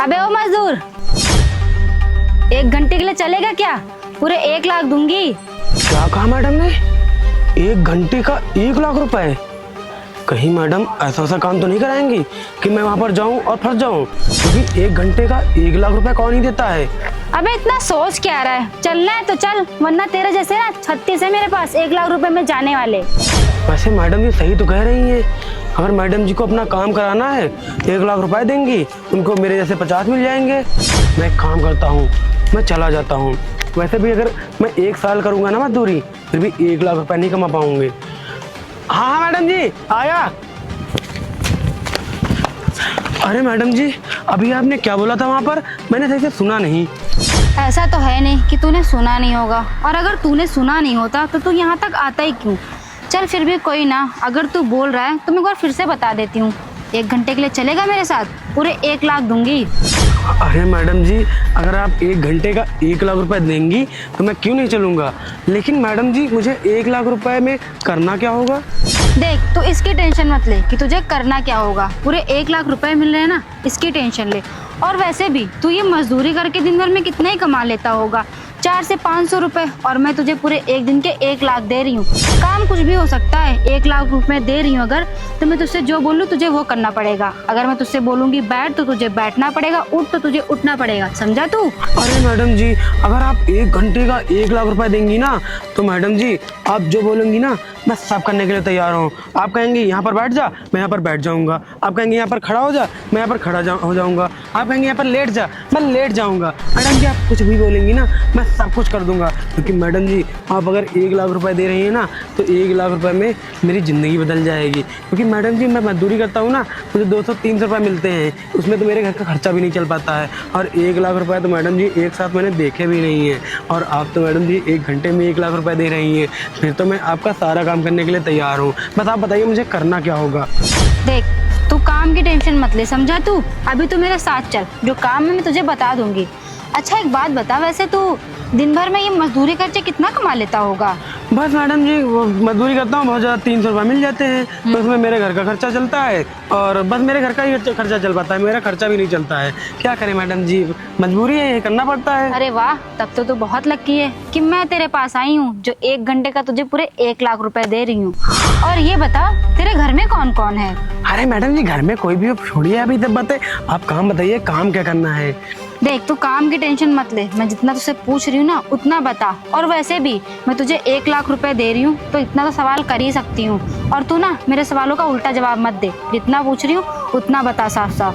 अबे ओ मजदूर, 1 घंटे के लिए चलेगा क्या? पूरे 1 लाख दूंगी। क्या कहा मैडम ने? 1 घंटे का 1 लाख रुपए? कहीं मैडम ऐसा ऐसा काम तो नहीं कराएंगी कि मैं वहां पर जाऊं और फंस जाऊं? क्योंकि 1 घंटे का 1 लाख रुपए कौन ही देता है? अबे इतना सोच क्या रहा है? चलना है तो चल, वरना तेरे जैसे ना 36 है मेरे पास 1 लाख रुपए में जाने वाले। वैसे मैडम जी सही तो कह रही हैं। अगर मैडम जी को अपना काम कराना है 1 लाख रुपए देंगी, उनको मेरे जैसे 50 मिल जाएंगे। मैं एक काम करता हूँ, मैं चला जाता हूँ। वैसे भी अगर मैं 1 साल करूँगा ना मजदूरी, फिर भी 1 लाख रुपए नहीं कमा पाऊंगी। हाँ मैडम जी आया। अरे मैडम जी, अभी आपने क्या बोला था वहाँ पर? मैंने सही से सुना नहीं। ऐसा तो है नहीं कि तूने सुना नहीं होगा, और अगर तूने सुना नहीं होता तो तू यहाँ तक आता ही क्यों? चल फिर भी कोई ना, अगर तू बोल रहा है तो मैं एक बार फिर से बता देती हूँ। 1 घंटे के लिए चलेगा मेरे साथ? पूरे 1 लाख दूंगी। अरे मैडम जी, अगर आप 1 घंटे का 1 लाख रुपए देंगी तो मैं क्यों नहीं चलूँगा। लेकिन मैडम जी मुझे 1 लाख रुपए में करना क्या होगा? देख, तू इसकी टेंशन मत ले कि तुझे करना क्या होगा। पूरे 1 लाख रुपए मिल रहे हैं ना, इसकी टेंशन ले। और वैसे भी तू ये मजदूरी करके दिन भर में कितना ही कमा लेता होगा, 400 से 500 रुपए, और मैं तुझे पूरे एक दिन के 1 लाख दे रही हूँ। काम कुछ भी हो सकता है, 1 लाख रुपए दे रही हूँ अगर, तो मैं तुझसे जो बोलूँ तुझे वो करना पड़ेगा। अगर मैं तुझसे बोलूंगी बैठ तो तुझे बैठना पड़ेगा, उठ तो तुझे उठना पड़ेगा, समझा तू? अरे मैडम जी, अगर आप 1 घंटे का 1 लाख रुपए देंगी ना, तो मैडम जी आप जो बोलेंगी ना मैं सब करने के लिए तैयार हूँ। आप कहेंगी यहाँ पर बैठ जा, मैं यहाँ पर बैठ जाऊँगा। आप कहेंगे यहाँ पर खड़ा हो जा, मैं यहाँ पर हो जाऊँगा। आप कहेंगे यहाँ पर लेट जा, मैं लेट जाऊँगा। मैडम जी आप कुछ भी बोलेंगी ना, मैं सब कुछ कर दूँगा। क्योंकि मैडम जी आप अगर 1 लाख रुपए दे रही हैं ना, तो 1 लाख रुपए में मेरी ज़िंदगी बदल जाएगी। क्योंकि मैडम जी मैं मजदूरी करता हूँ ना, मुझे 200-300 रुपये मिलते हैं, उसमें तो मेरे घर का खर्चा भी नहीं चल पाता है। और 1 लाख रुपए तो मैडम जी एक साथ मैंने देखे भी नहीं हैं। और आप तो मैडम जी 1 घंटे में 1 लाख रुपए दे रही हैं, फिर तो मैं आपका सारा काम करने के लिए तैयार हूँ। बस आप बताइए मुझे करना क्या होगा? देख, तू काम की टेंशन मत ले, समझा तू? अभी तू मेरे साथ चल, जो काम है मैं तुझे बता दूंगी। अच्छा एक बात बता, वैसे तू दिन भर में ये मजदूरी करके कितना कमा लेता होगा? बस मैडम जी मजदूरी करता हूँ, बहुत ज़्यादा 300 रुपये मिल जाते हैं। तो उसमें मेरे घर का खर्चा चलता है, और बस मेरे घर का ही खर्चा चल पाता है, मेरा खर्चा भी नहीं चलता है। क्या करें मैडम जी, मजबूरी है, ये करना पड़ता है। अरे वाह, तब तो तू बहुत लकी है कि मैं तेरे पास आई हूँ, जो 1 घंटे का तुझे पूरे 1 लाख रुपए दे रही हूँ। और ये बता, तेरे घर में कौन कौन है? अरे मैडम जी घर में कोई भी हो, छोड़िए अभी तक बातें, आप काम बताइए, काम क्या करना है? देख, तू काम की टेंशन मत ले, मैं जितना तुझसे पूछ रही हूँ ना उतना बता। और वैसे भी मैं तुझे 1 लाख रुपए दे रही हूँ, तो इतना तो सवाल कर ही सकती हूँ। और तू ना मेरे सवालों का उल्टा जवाब मत दे, जितना पूछ रही हूँ उतना बता साफ साफ।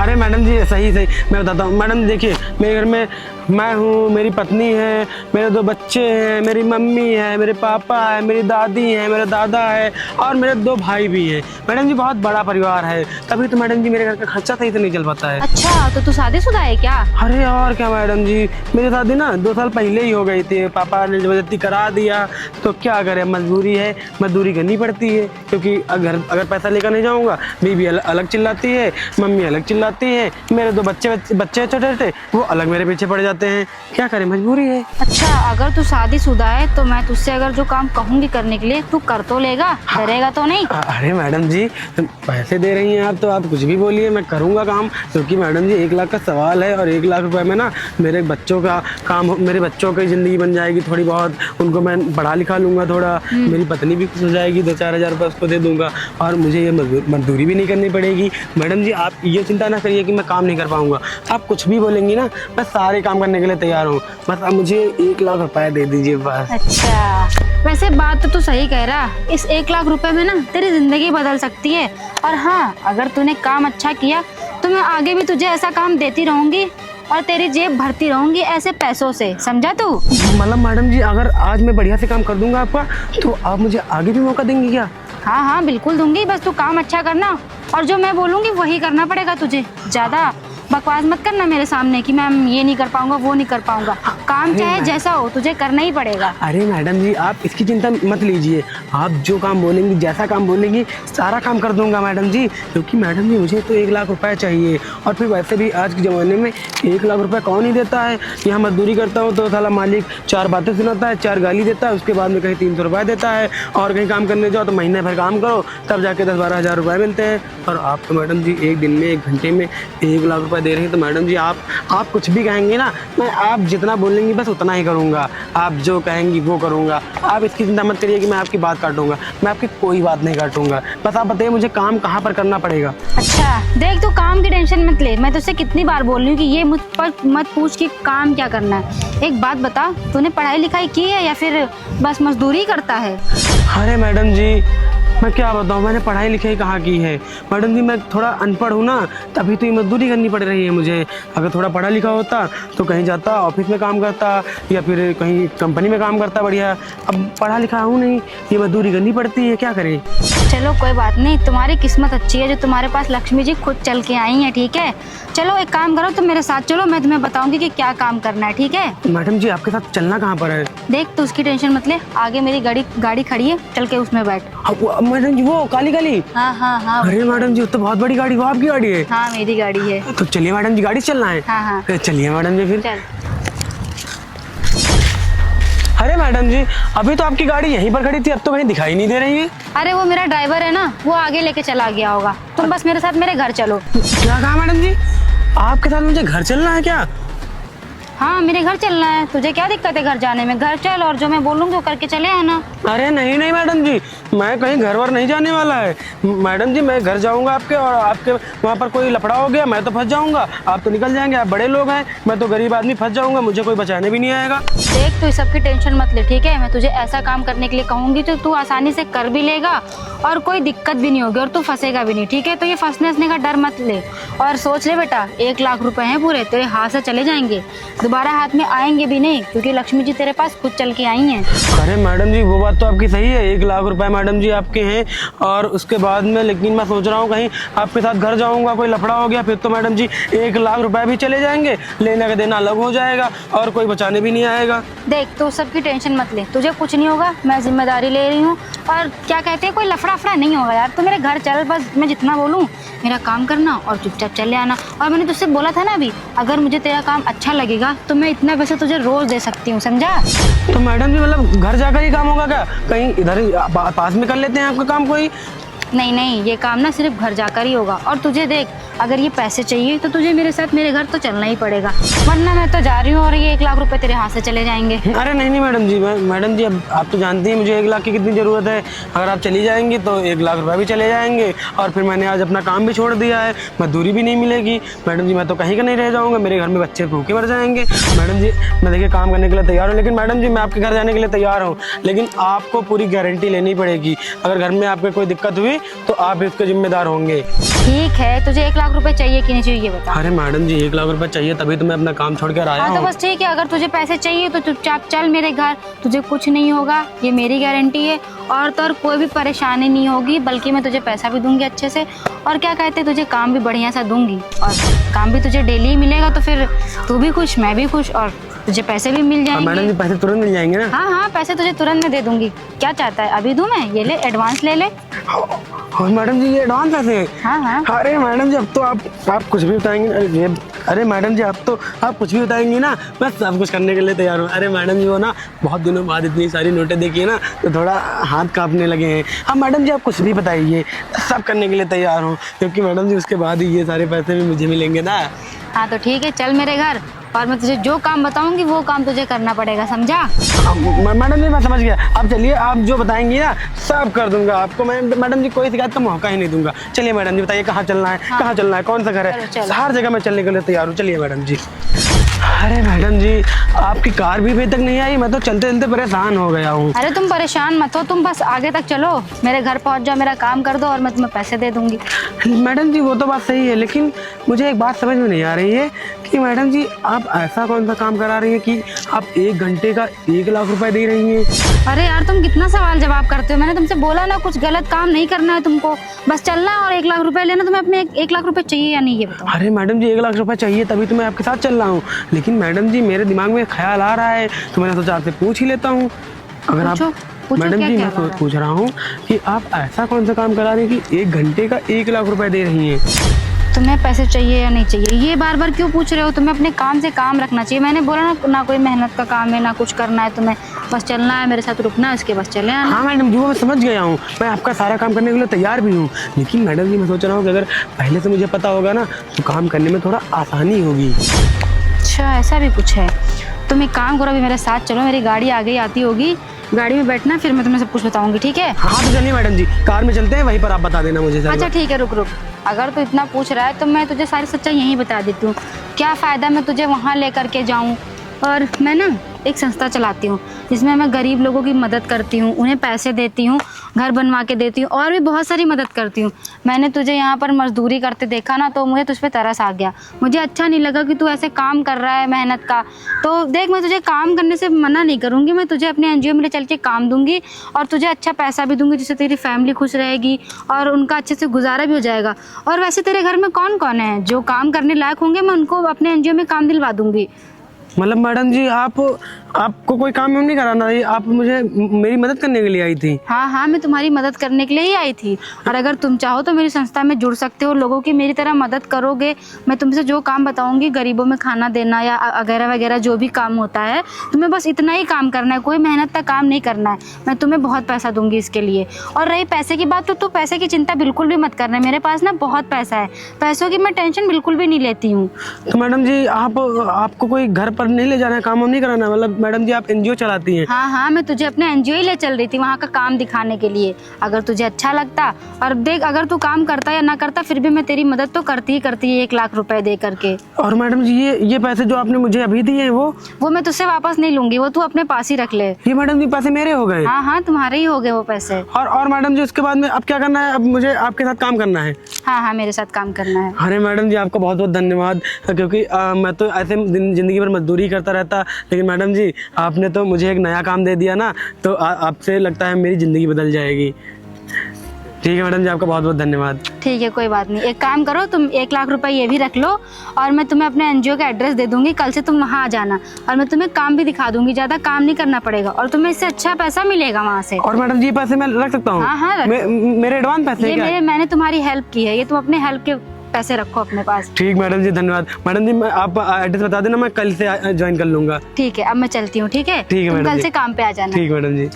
अरे मैडम जी सही मैं बताता हूँ। मैडम देखिए, मेरे घर में मैं हूँ, मेरी पत्नी है, मेरे 2 बच्चे हैं, मेरी मम्मी है, मेरे पापा है, मेरी दादी है, मेरा दादा है, और मेरे 2 भाई भी हैं। मैडम जी बहुत बड़ा परिवार है, तभी तो मैडम जी मेरे घर का खर्चा सही से नहीं चल पाता है। अच्छा, तो तू शादीशुदा है क्या? अरे और क्या मैडम जी, मेरी शादी ना 2 साल पहले ही हो गई थी। पापा ने जबरदस्ती करा दिया, तो क्या करें, मजबूरी है, मजदूरी करनी पड़ती है। क्योंकि अगर पैसा लेकर नहीं जाऊँगा, बीवी अलग चिल्लाती है, मम्मी अलग चिल्लाती है, मेरे 2 बच्चे छोटे छोटे वो अलग मेरे पीछे पड़ जाते हैं। क्या करें, मजबूरी है। अच्छा, अगर तू शादीशुदा है तो मैं तुझसे अगर जो काम कहूंगी करने के लिए तू कर तो लेगा? डरेगा तो नहीं? अरे मैडम जी पैसे दे रही हैं आप, तो आप कुछ भी बोलिए, मैं करूँगा काम। क्योंकि मैडम जी 1 लाख का सवाल है, और 1 लाख रुपए में ना मेरे बच्चों का काम, मेरे बच्चों की ज़िंदगी बन जाएगी थोड़ी बहुत, उनको मैं पढ़ा लिखा लूँगा थोड़ा, मेरी पत्नी भी खुश हो जाएगी, 2-4 हज़ार रुपये उसको दे दूँगा, और मुझे ये मजदूरी भी नहीं करनी पड़ेगी। मैडम जी आप ये चिंता ना करिए कि मैं काम नहीं कर पाऊँगा। आप कुछ भी बोलेंगी ना, मैं सारे काम करने के लिए तैयार हूँ। बस आप मुझे 1 लाख रुपए दे दीजिए बस। अच्छा, वैसे बात तो तू सही कह रहा, इस 1 लाख रुपए में ना तेरी जिंदगी बदल सकती है। और हाँ, अगर तूने काम अच्छा किया तो मैं आगे भी तुझे ऐसा काम देती रहूंगी, और तेरी जेब भरती रहूंगी ऐसे पैसों से, समझा तू? मतलब मैडम जी अगर आज मैं बढ़िया से काम कर दूंगा आपका, तो आप मुझे आगे भी मौका देंगी क्या? हाँ हाँ बिल्कुल दूंगी, बस तू काम अच्छा करना, और जो मैं बोलूंगी वही करना पड़ेगा तुझे। ज्यादा बकवास मत करना मेरे सामने कि मैं ये नहीं कर पाऊंगा, वो नहीं कर पाऊंगा। काम चाहे जैसा हो, तुझे करना ही पड़ेगा। अरे मैडम जी आप इसकी चिंता मत लीजिए, आप जो काम बोलेंगी, जैसा काम बोलेंगी, सारा काम कर दूंगा मैडम जी। क्योंकि मैडम जी मुझे तो 1 लाख रुपए चाहिए, और फिर वैसे भी आज के ज़माने में 1 लाख रुपए कौन ही देता है। यहाँ मजदूरी करता हूँ तो साला मालिक 4 बातें सुनाता है, 4 गाली देता है, उसके बाद में कहीं 300 रुपये देता है, और कहीं काम करने जाओ तो महीने भर काम करो, तब जाके 10-12 हज़ार रुपये मिलते हैं। और आप तो मैडम जी एक दिन में 1 घंटे में 1 लाख रुपये दे रही हैं तो मैडम जी आप कुछ भी कहेंगी ना, मैं आप जितना बोलेंगी बस उतना ही करूँगा। आप जो कहेंगी वो करूँगा। आप इसकी चिंता मत करिए कि मैं आपकी बात काटूंगा। मैं आपकी कोई बात नहीं काटूंगा। बस आप बताइए मुझे काम कहाँ पर करना पड़ेगा। अच्छा देख, तू काम की टेंशन मत ले। मैं तुझसे कितनी बार बोल रही हूँ कि ये मुझ पर मत पूछ कि काम क्या करना है। एक बात बता, तूने पढ़ाई लिखाई की है या फिर बस मजदूरी करता है? अरे मैडम जी, मैं क्या बताऊँ, मैंने पढ़ाई लिखाई कहाँ की है मैडम जी। मैं थोड़ा अनपढ़ हूँ ना, तभी तो ये मजदूरी करनी पड़ रही है मुझे। अगर थोड़ा पढ़ा लिखा होता तो कहीं जाता, ऑफिस में काम करता या फिर कहीं कंपनी में काम करता बढ़िया। अब पढ़ा लिखा हूँ नहीं, ये मजदूरी करनी पड़ती है, क्या करें। चलो कोई बात नहीं, तुम्हारी किस्मत अच्छी है जो तुम्हारे पास लक्ष्मी जी खुद चल के आई हैं, ठीक है। चलो एक काम करो, तुम मेरे साथ चलो, मैं तुम्हें बताऊंगी कि क्या काम करना है, ठीक है। मैडम जी आपके साथ चलना कहाँ पर है? देख तू उसकी टेंशन मत ले, आगे मेरी गाड़ी खड़ी है, चल के उसमें बैठ। मैडम जी वो काली काली? हाँ हाँ हाँ। अरे मैडम जी वो तो बहुत बड़ी गाड़ी, वो आपकी गाड़ी है? हाँ मेरी गाड़ी है। तो चलिए मैडम जी, गाड़ी से चलना है? हाँ हाँ चलिए मैडम जी फिर। चल। अरे मैडम जी अभी तो आपकी गाड़ी यहीं पर खड़ी थी, अब तो कहीं दिखाई नहीं दे रही है। अरे वो मेरा ड्राइवर है ना, वो आगे लेके चला गया होगा। तुम बस मेरे साथ मेरे घर चलो। क्या कहा मैडम जी? आपके साथ मुझे घर चलना है क्या? हाँ मेरे घर चलना है। तुझे क्या दिक्कत है घर जाने में? घर चल और जो मैं बोलूँगी वो करके चले आना। अरे नहीं नहीं मैडम जी, मैं कहीं घर वर नहीं जाने वाला है मैडम जी। मैं घर जाऊंगा आपके, और आपके वहाँ पर कोई लफड़ा हो गया मैं तो फंस जाऊंगा। आप तो निकल जाएंगे, आप बड़े लोग हैं, मैं तो गरीब आदमी फंस जाऊंगा, मुझे कोई बचाने भी नहीं आएगा। देख तू इस सब की टेंशन मत ले, ठीक है। मैं तुझे ऐसा काम करने के लिए कहूँगी तो तू आसानी से कर भी लेगा और कोई दिक्कत भी नहीं होगी और तू फंसेगा भी नहीं, ठीक है। तो ये फंसने का डर मत ले और सोच ले बेटा, 1 लाख रुपए हैं पूरे, तेरे हाथ से चले जाएंगे, दोबारा हाथ में आएंगे भी नहीं, क्योंकि लक्ष्मी जी तेरे पास खुद चल के आई हैं। अरे मैडम जी वो बात तो आपकी सही है, 1 लाख रुपए मैडम जी आपके हैं और उसके बाद में, लेकिन मैं सोच रहा हूँ कहीं आपके साथ घर जाऊंगा, कोई लफड़ा हो गया फिर तो मैडम जी 1 लाख रुपए भी चले जाएंगे, लेने का देना अलग हो जाएगा और कोई बचाने भी नहीं आएगा। देख तू सबकी टेंशन मत ले, तुझे कुछ नहीं होगा, मैं जिम्मेदारी ले रही हूँ। और क्या कहते हैं, कोई लफड़ा फड़ा नहीं होगा यार। तो मेरे घर चल, बस मैं जितना बोलूँ मेरा काम करना और चुपचाप चले आना। और मैंने तुझसे बोला था ना अभी, अगर मुझे तेरा काम अच्छा लगेगा तो मैं इतना पैसे तुझे रोज दे सकती हूँ, समझा। तो मैडम जी मतलब घर जाकर ही काम होगा क्या? कहीं इधर ही पास में कर लेते हैं आपका काम कोई? नहीं नहीं, ये काम ना सिर्फ घर जाकर ही होगा। और तुझे देख, अगर ये पैसे चाहिए तो तुझे मेरे साथ मेरे घर तो चलना ही पड़ेगा, वरना मैं तो जा रही हूँ और ये 1 लाख रुपए तेरे हाथ से चले जाएंगे। अरे नहीं नहीं मैडम जी, मैडम जी अब आप तो जानती हैं मुझे 1 लाख की कितनी ज़रूरत है। अगर आप चली जाएंगी तो 1 लाख रुपए भी चले जाएंगे और फिर मैंने आज अपना काम भी छोड़ दिया है, मजदूरी भी नहीं मिलेगी मैडम जी। मैं तो कहीं का नहीं रह जाऊँगा, मेरे घर में बच्चे भूखे मर जाएंगे मैडम जी। मैं देखिए काम करने के लिए तैयार हूँ, लेकिन मैडम जी मैं आपके घर जाने के लिए तैयार हूँ, लेकिन आपको पूरी गारंटी लेनी पड़ेगी। अगर घर में आपके कोई दिक्कत हुई तो आप इसके जिम्मेदार होंगे। ठीक है, तुझे 1 लाख रुपए चाहिए कि नहीं चाहिए ये बता। अरे मैडम जी 1 लाख रुपए चाहिए, तभी तो मैं अपना काम छोड़ कर आया हाँ हूँ। तो बस ठीक है, अगर तुझे पैसे चाहिए तो चुपचाप चल मेरे घर, तुझे कुछ नहीं होगा, ये मेरी गारंटी है। और तो और कोई भी परेशानी नहीं होगी, बल्कि मैं तुझे पैसा भी दूंगी अच्छे से, और क्या कहते हैं तुझे काम भी बढ़िया सा दूंगी, और काम भी तुझे डेली ही मिलेगा, तो फिर तू भी खुश मैं भी खुश और तुझे पैसे भी मिल जाएंगे। मैडम जी पैसे तुरंत मिल जाएंगे ना? हाँ हाँ, पैसे तुझे तुरंत मैं दे दूंगी। क्या चाहता है, अभी दूं मैं? ये ले, एडवांस ले ले। और मैडम जी ये एडवांस पैसे? हाँ हाँ। अरे मैडम जी अब तो आप कुछ भी बताएंगे। अरे मैडम जी अब तो आप कुछ भी बताएंगी ना, मैं सब कुछ करने के लिए तैयार हूँ। अरे मैडम जी वो ना बहुत दिनों बाद इतनी सारी नोटें देखी है ना, तो थोड़ा हाथ कांपने लगे हैं। हाँ मैडम जी आप कुछ भी बताइए, सब करने के लिए तैयार हूँ, क्योंकि मैडम जी उसके बाद ही ये सारे पैसे भी मुझे मिलेंगे ना। हाँ तो ठीक है, चल मेरे घर और मैं तुझे जो काम बताऊंगी वो काम तुझे करना पड़ेगा, समझा। मैडम जी मैं समझ गया, आप चलिए, आप जो बताएंगी ना सब कर दूंगा आपको मैं। मैडम जी कोई शिकायत का मौका ही नहीं दूंगा। चलिए मैडम जी बताइए कहाँ चलना है? हाँ। कहाँ चलना है, कौन सा घर है? चलो, चलो। हर जगह मैं चलने के लिए तैयार हूँ, चलिए मैडम जी। अरे मैडम जी आपकी कार भी अभी तक नहीं आई, मैं तो चलते चलते परेशान हो गया हूँ। अरे तुम परेशान मत हो, तुम बस आगे तक चलो, मेरे घर पहुंच जाओ, मेरा काम कर दो और मैं तुम्हें पैसे दे दूंगी। मैडम जी वो तो बात सही है, लेकिन मुझे एक बात समझ में नहीं आ रही है कि मैडम जी आप ऐसा कौन सा काम करा रही हैं कि आप 1 घंटे का 1 लाख रुपए दे रही हैं? अरे यार तुम कितना सवाल जवाब करते हो, मैंने तुमसे बोला ना कुछ गलत काम नहीं करना है तुमको, बस चलना है और 1 लाख रुपए लेना। तुम्हें अपने 1 लाख रुपए चाहिए या नहीं ये बताओ। अरे मैडम जी 1 लाख रुपए चाहिए तभी तो मैं आपके साथ चल रहा हूँ, लेकिन मैडम जी मेरे दिमाग में ख्याल आ रहा है तो मैंने सोचा आपसे पूछ ही लेता हूँ। अगर आप पूछो, मैडम क्या जी क्या मैं बात है? पूछ रहा हूँ कि आप ऐसा कौन सा काम करा रही हैं कि 1 घंटे का 1 लाख रुपए दे रही हैं? तुम्हें पैसे चाहिए या नहीं चाहिए, ये बार बार क्यों पूछ रहे हो? तुम्हें अपने काम से काम रखना चाहिए। मैंने बोला ना, ना कोई मेहनत का काम है, ना कुछ करना है तुम्हें, बस चलना है मेरे साथ, रुकना है, उसके बस चले आना। हाँ मैडम जी, वो मैं समझ गया हूँ, मैं आपका सारा काम करने के लिए तैयार भी हूँ। लेकिन मैडम जी मैं सोच रहा हूँ कि अगर पहले से मुझे पता होगा ना तो काम करने में थोड़ा आसानी होगी। अच्छा, ऐसा भी कुछ है। तुम एक काम करो, अभी मेरे साथ चलो, मेरी गाड़ी आ गई आती होगी, गाड़ी में बैठना, फिर मैं तुम्हें सब कुछ बताऊंगी, ठीक है? हाँ तो चलिए मैडम जी, कार में चलते हैं, वहीं पर आप बता देना मुझे। अच्छा ठीक है, रुक रुक। अगर तू इतना पूछ रहा है तो मैं तुझे सारी सच्चाई यहीं बता देती हूँ। क्या फ़ायदा मैं तुझे वहाँ ले करके जाऊँ? और मैं ना एक संस्था चलाती हूँ जिसमें मैं गरीब लोगों की मदद करती हूँ, उन्हें पैसे देती हूँ, घर बनवा के देती हूँ, और भी बहुत सारी मदद करती हूँ। मैंने तुझे यहाँ पर मजदूरी करते देखा ना तो मुझे तुझ पे तरस आ गया। मुझे अच्छा नहीं लगा कि तू ऐसे काम कर रहा है मेहनत का। तो देख, मैं तुझे काम करने से मना नहीं करूँगी, मैं तुझे अपने एनजीओ में ले चल के काम दूँगी और तुझे अच्छा पैसा भी दूँगी, जिससे तेरी फैमिली खुश रहेगी और उनका अच्छे से गुजारा भी हो जाएगा। और वैसे तेरे घर में कौन कौन है जो काम करने लायक होंगे, मैं उनको अपने एनजीओ में काम दिलवा दूँगी। मतलब मैडम जी आपको कोई काम नहीं कराना है, आप मुझे मेरी मदद करने के लिए आई थी? हाँ हाँ, मैं तुम्हारी मदद करने के लिए ही आई थी। और अगर तुम चाहो तो मेरी संस्था में जुड़ सकते हो, लोगों की मेरी तरह मदद करोगे। मैं तुमसे जो काम बताऊंगी, गरीबों में खाना देना या वगैरह वगैरह जो भी काम होता है, तुम्हें बस इतना ही काम करना है, कोई मेहनत का काम नहीं करना है। मैं तुम्हें बहुत पैसा दूंगी इसके लिए। और रही पैसे की बात, तो तू पैसे की चिंता बिल्कुल भी मत करना, मेरे पास ना बहुत पैसा है, पैसों की मैं टेंशन बिल्कुल भी नहीं लेती हूँ। तो मैडम जी आपको कोई घर पर नहीं ले जाना है, काम नहीं कराना? मतलब मैडम जी आप एनजीओ चलाती हैं? हाँ हाँ, मैं तुझे अपने एनजीओ ही ले चल रही थी वहाँ का काम दिखाने के लिए। अगर तुझे अच्छा लगता, और देख अगर तू काम करता या ना करता, फिर भी मैं तेरी मदद तो करती ही 1 लाख रुपए दे करके। और मैडम जी ये पैसे जो आपने मुझे अभी दिए हैं वो मैं तुझसे वापस नहीं लूंगी, वो तू अपने पास ही रख ले। ये मैडम जी पैसे मेरे हो गए? हाँ हाँ, तुम्हारे ही हो गए वो पैसे। और मैडम जी उसके बाद में अब क्या करना है? अब मुझे आपके साथ काम करना है? हाँ हाँ, मेरे साथ काम करना है। अरे मैडम जी आपका बहुत बहुत धन्यवाद, क्योंकि मैं तो ऐसे जिंदगी भर मजदूरी करता रहता, लेकिन मैडम जी आपने तो मुझे एक नया काम दे दिया ना, तो आपसे लगता है मेरी ज़िंदगी बदल जाएगी। ठीक है मैडम जी, आपका बहुत बहुत धन्यवाद। ठीक है, कोई बात नहीं। एक काम करो, तुम 1 लाख रुपए ये भी रख लो, और मैं तुम्हें अपने एनजीओ का एड्रेस दे दूंगी, कल से तुम वहाँ आ जाना, और मैं तुम्हें काम भी दिखा दूंगी। ज़्यादा काम नहीं करना पड़ेगा और तुम्हें इससे अच्छा पैसा मिलेगा वहाँ से। और मैडम जी पैसे मैं रख सकता हूँ? हाँ हाँ, मेरे एडवांस पैसे? मैंने तुम्हारी हेल्प की है, ये तुम अपने हेल्प के पैसे रखो अपने पास। ठीक मैडम जी, धन्यवाद। मैडम जी आप एड्रेस बता देना, मैं कल से ज्वाइन कर लूँगा। ठीक है, अब मैं चलती हूँ। ठीक है, ठीक है मैडम जी, कल से काम पे आ जाना। ठीक मैडम जी।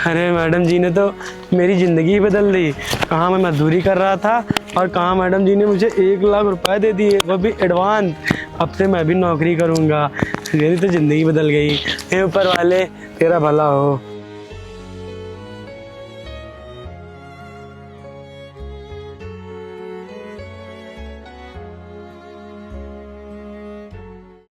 अरे मैडम जी ने तो मेरी ज़िंदगी बदल दी। कहाँ मैं मजदूरी कर रहा था और कहाँ मैडम जी ने मुझे 1 लाख रुपए दे दिए, वो भी एडवांस। अब से मैं भी नौकरी करूँगा, मेरी तो ज़िंदगी बदल गई। हे ऊपर वाले, तेरा भला हो।